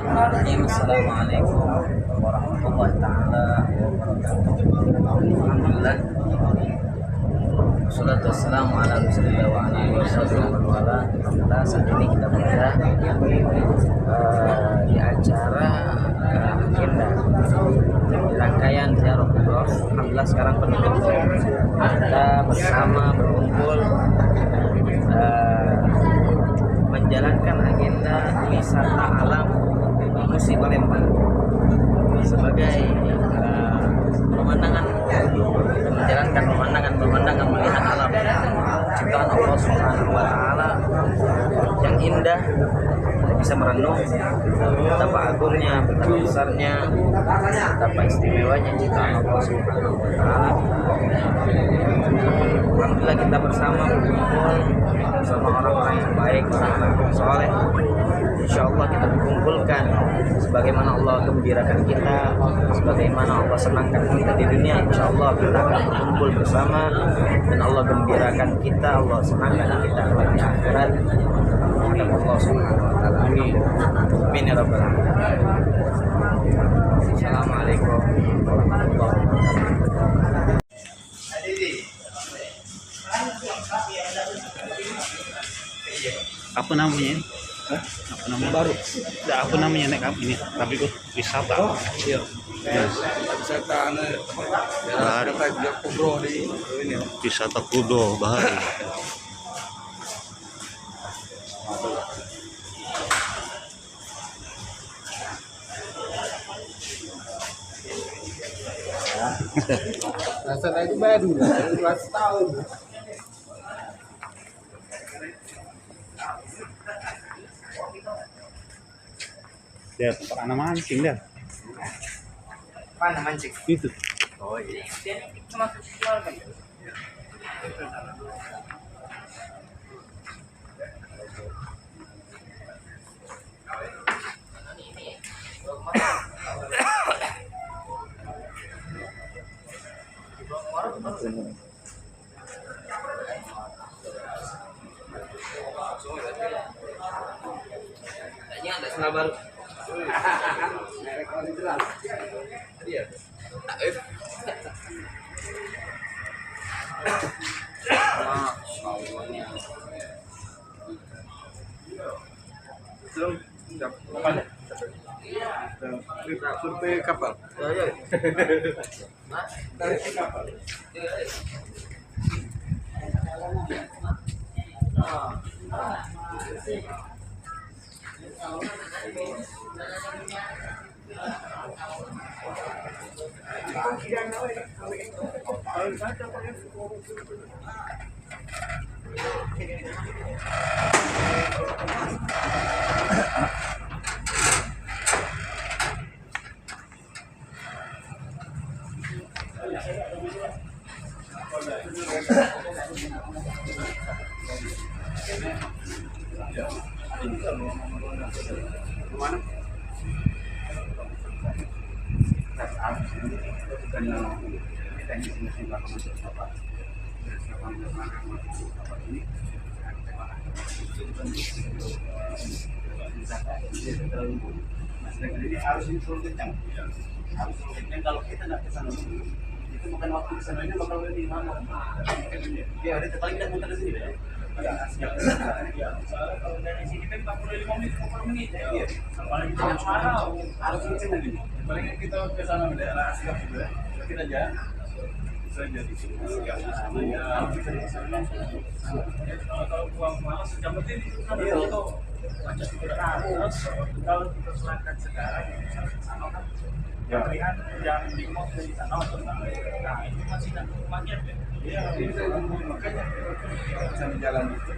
Bismillahirrahmanirrahim. Assalamualaikum warahmatullahi taala wabarakatuh. Alhamdulillah. Wassalatu wassalamu ala Rasulillah wa ala alihi wasallam wa ala. Alhamdulillah, saat ini kita berada di acara agenda rangkaian ziarah kubur. Alhamdulillah sekarang penutup. Kita bersama berkumpul menjalankan agenda wisata alam Musi Palembang sebagai pemandangan, menjalankan pemandangan melihat alam ciptaan Allah Subhanahu wa taala yang indah. Kita bisa merenung betapa agungnya, betapa besarnya, betapa istimewanya ciptaan Allah Subhanahu wa taala. Alhamdulillah kita bersama berkumpul bersama orang-orang yang baik, orang-orang yang soleh. Insya Allah kita dikumpulkan sebagaimana Allah gembirakan kita, sebagaimana Allah senangkan kita di dunia. Insya Allah kita akan berkumpul bersama dan Allah gembirakan kita, Allah senangkan kita di akhirat. Allah Subhanahu wa taala. Amin. Amin ya rabbal alamin. Assalamualaikum warahmatullahi wabarakatuh. Apa namanya? Apa namanya? Baru. Apa namanya nek ini? Tapi kok wisata. Oh, iya. Wisata Bahari. Kubro di ini. Wisata Kudo Bahari. Rasanya itu baru lah, 2 tahun. Dia tempat anak mancing dia. Mana mancing? Itu. Oh iya. Cuma keluarga. Kayaknya ada salah baru. Iya. Survei kapal. Kapal. Jadi harus disuruh kencang. Harus suruh kencang. Kalau kita nggak kesana itu bukan waktu kesananya bakal lebih lama. Ya, ada paling tidak muter di sini ya. Kalau dari sini kan 45 menit, 40 menit. Iya. Paling jangan suara harus kencang lagi. Paling kita kesana daerah Asikap juga. Kita aja. Bisa jadi sama ya. Bisa di sana. Kalau buang malas jam berarti kan itu macam terus kalau kita selangkah sekarang sama kan pilihan yang di mall di sana nah itu masih tak macet ya. Iya, makanya bisa jalan itu.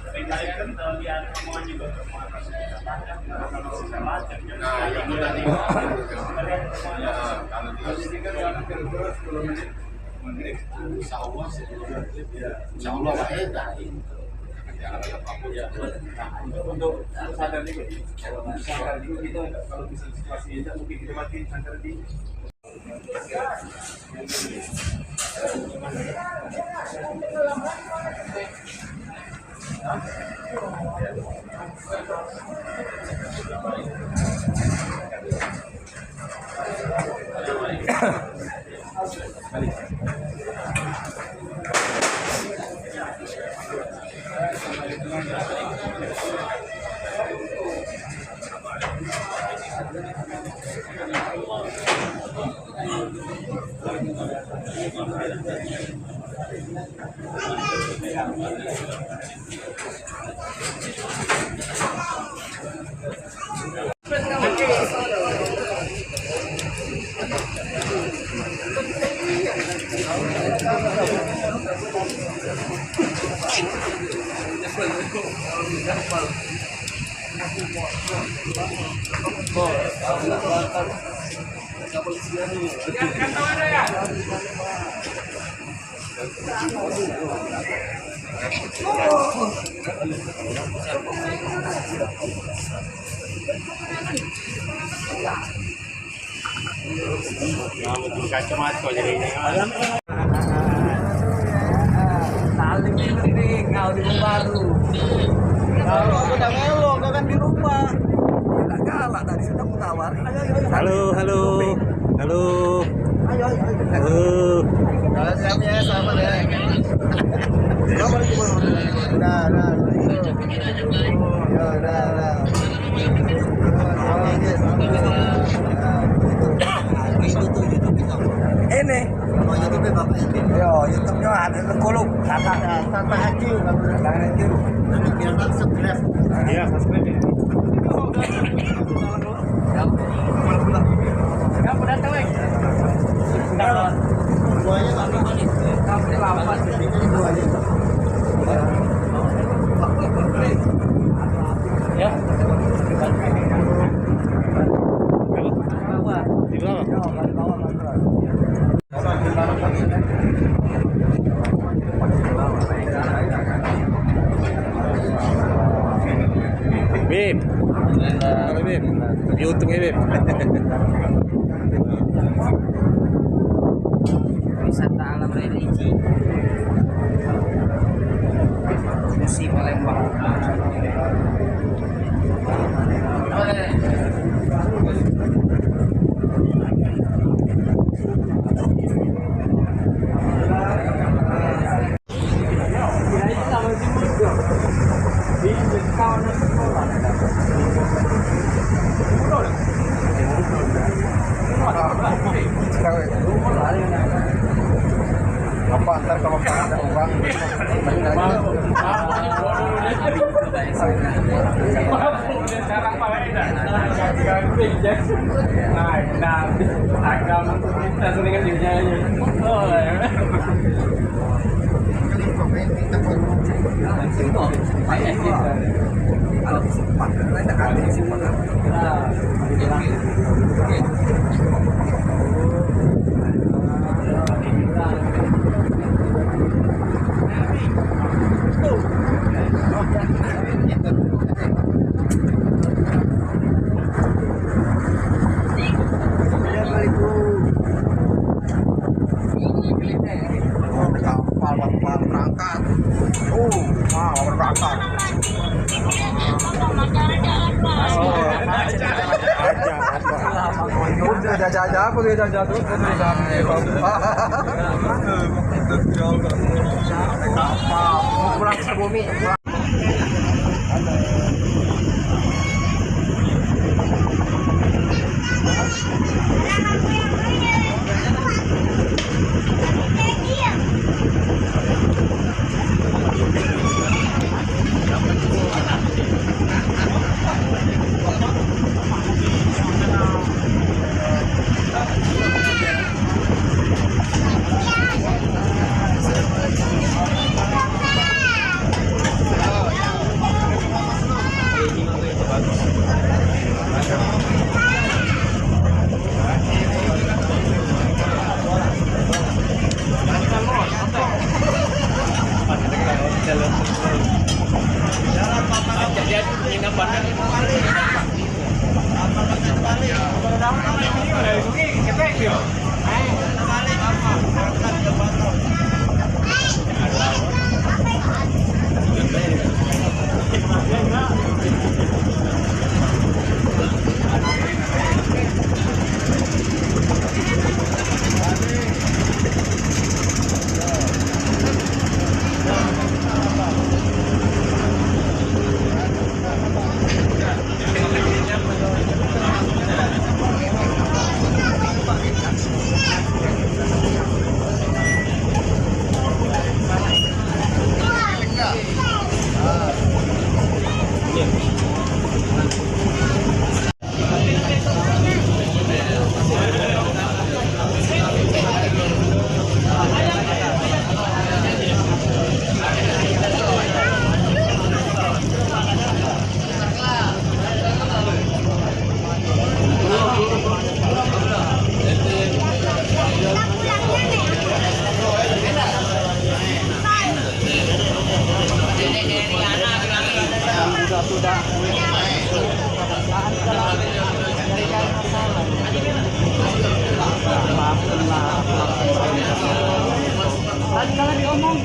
Saya kan lihat omongan juga nah yang tadi kalau di sini kan jalan kira-kira 10 menit insya Allah untuk sadar juga kita kalau bisa situasi ini mungkin kita mati sadar di Kacamata jadinya. Saling ini kau di baru. Kalau aku udah melo, kau kan di rumah. Tidak galak tadi sudah aku tawar. Halo, halo, halo, Ayo, ayo, ayo. halo. Kalau siapnya selamat ya. Kau balik ke bawah. Dah, dah. Ya, dah, dah. Ini nama YouTube Bapak Edwin. Yo, YouTube-nya ada kolom kata Haji, kata Haji. Biar tak subscribe. Iya, subscribe ya. Ya, udah tahu ya. Semuanya tak apa nih. Sampai lapas jadi semuanya. Ya. Di bawah. Bib, halo Bib, YouTube ya Bib. Wisata alam religi Musi Palembang. Apa ntar kalau ada uang Sekarang Pak Weda. Nah, agama kita seringan dinyanyi. Oh, ya. kapal berangkat. Berangkat. Udah jajah aku dia jajah tuh. Kapal pulang ke bumi. Tadi kalau diomong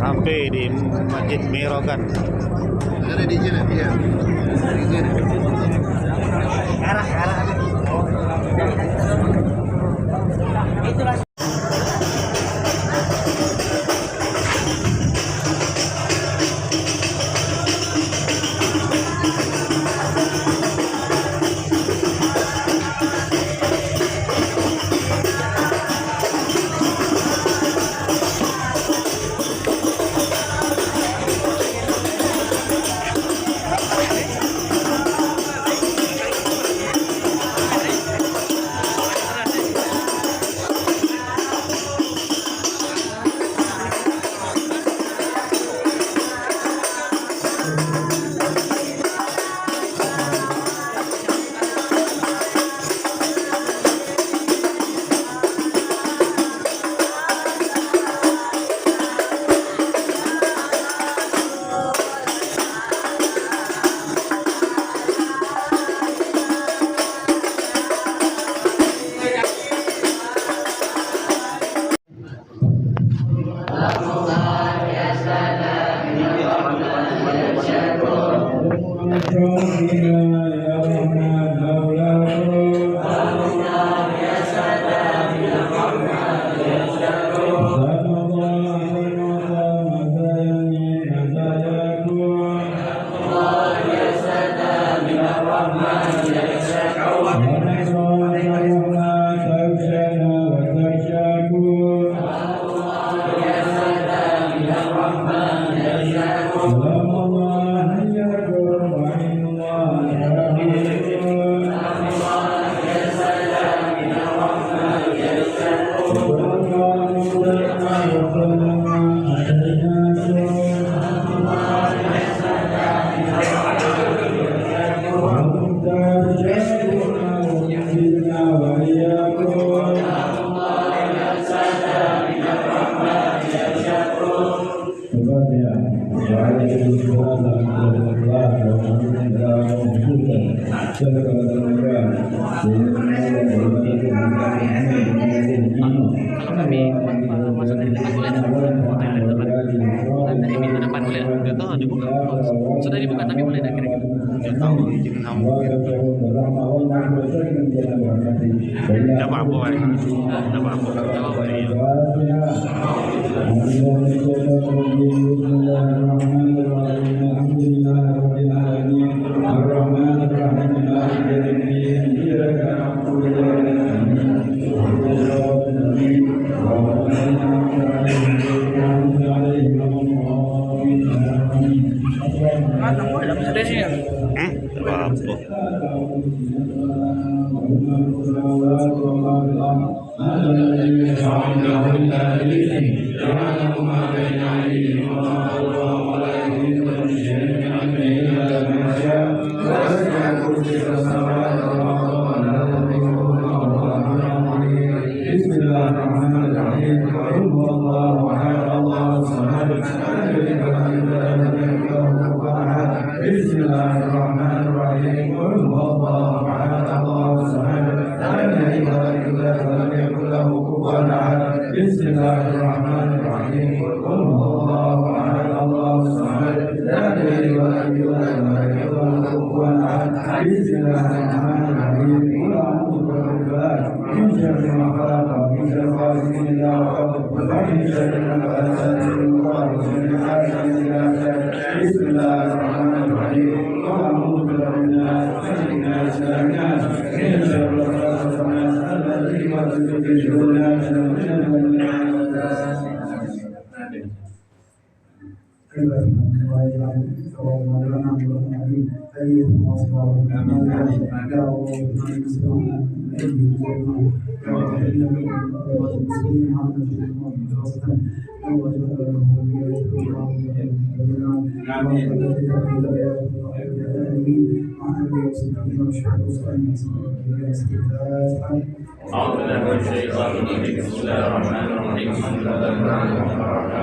sampai di Masjid Mirogan. Ada di sini dia. Sudah dibuka tapi boleh dah kira-kira. Tidak apa-apa, tidak apa-apa. Sudah sih. Tidak apa-apa. Bismillahirrahmanirrahim. Wallahu a'lam. Allahu samad. Lam yalid wa lam yulad wa lam yakul lahu kufuwan ahad. Bismillahirrahmanirrahim. Wallahu a'lam. Allahu samad. Lam yalid wa lam yulad wa lam yakul lahu kufuwan ahad. Bismillahirrahmanirrahim. أعوذ بك من الفلاح من شر ما خلق من شر غاسق إذا وقب ومن شر النفاثات في العقد ومن حاسد إذا حسد بسم الله الرحمن الرحيم وأعوذ بك من الناس ملك الناس إله الناس من شر الوسواس الخناس الذي يوسوس في صدور الناس من الناس. أعوذ بالله من الشيطان الرجيم بسم الله الرحمن الرحيم الحمد لله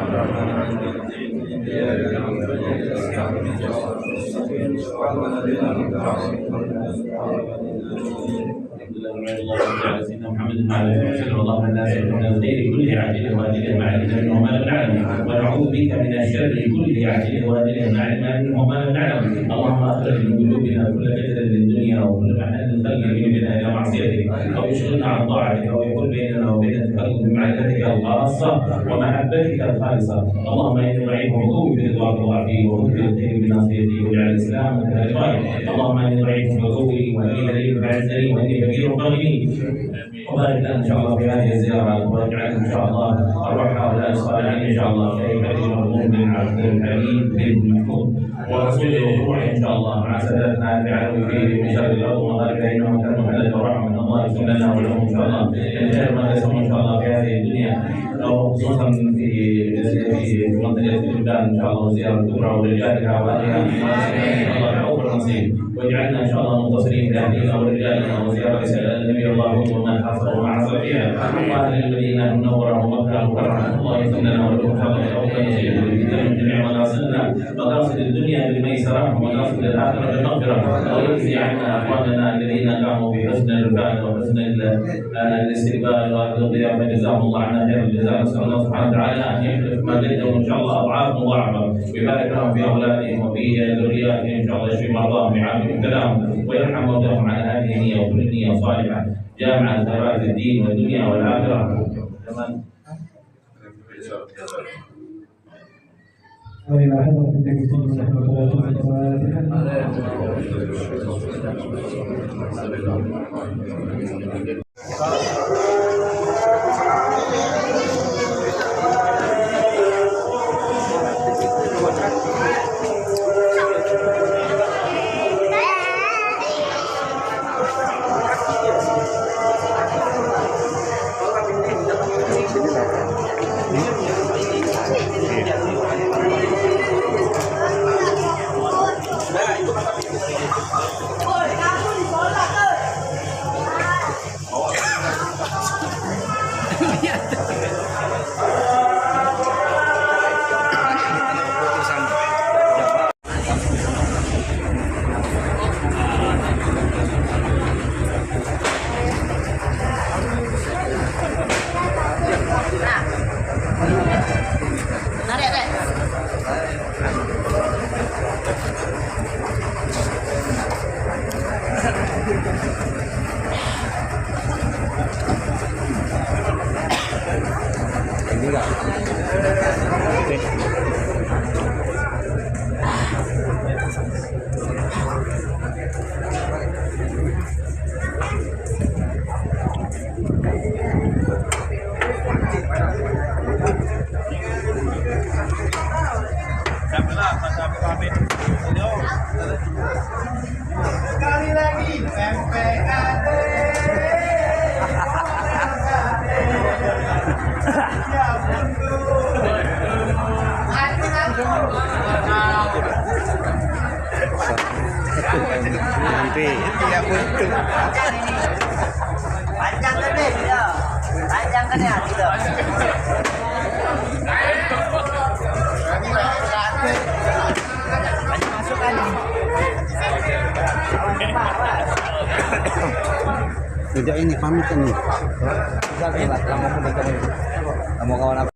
سيدنا محمد وعلى اله وسلم اللهم انا نسالك من الخير كله عاجله واجله ما علمنا منه وما لم نعلم ونعوذ بك من الشر كله عاجله واجله ما علمنا منه وما لم نعلم اللهم اخرج من قلوبنا كل فتنه للدنيا وكل محل خلق بنا الى معصيتك او يشغلنا عن طاعتك او يكون بيننا وبين التقرب بمعرفتك الخاصه ومحبتك الخالصه اللهم اني ضعيف وقوي في رضاك وعافيك وخذ بالخير بناصيتي واجعل الاسلام كالرضاي اللهم اني ضعيف وقوي واني ذليل فاعزني واني فقير فاغني وبارك لنا ان شاء الله في هذه الزياره واجعل ان شاء الله ارواح هؤلاء الصالحين ان شاء الله في حديث مرحوم بن عبد الحليم بن محمود ورسوله الروح ان شاء الله مع سادتنا بعلو فيه من شر الارض ومغاربها انه كان محلك ورحمه من الله يسلم لنا ولهم ان شاء الله من خير ما نسمع ان شاء الله في هذه الدنيا خصوصا في منطقه البلدان ان شاء الله زياره كبرى ورجالها واهلها ان شاء الله بعوض النصيب واجعلنا ان شاء الله منتصرين لاهلنا ورجالنا وزياره النبي الله ومن حصل وما حصل فيها واهل المدينه المنوره ومكه المكرمه الله يسلم لنا ولهم ان شاء الله بعوض النصيب من جميع مقاصدنا مقاصد الدنيا بالميسره ومقاصد الاخره بالمغفره ويجزي عنا اخواننا الذين قاموا بحسن الرفاق وحسن الاستقبال والضيافه جزاهم الله عنا خير الجزاء نسال الله سبحانه وتعالى ان يخلف ما قدموا ان شاء الله اضعاف مضاعفه ويبارك لهم في اولادهم وفي ذرياتهم ان شاء الله يشفي مرضاهم ويعافي مبتلاهم ويرحم موتاهم على هذه النيه وكل نيه صالحه جامعه خيرات الدين والدنيا والاخره. وإلى حضرة النبي صلى الله عليه وسلم. Sekali lagi PPKT. Nanti tidak betul. Panjangkan deh, panjangkan ya, gitu. Masukkan. Tidak ini pamit ini. Kamu kawan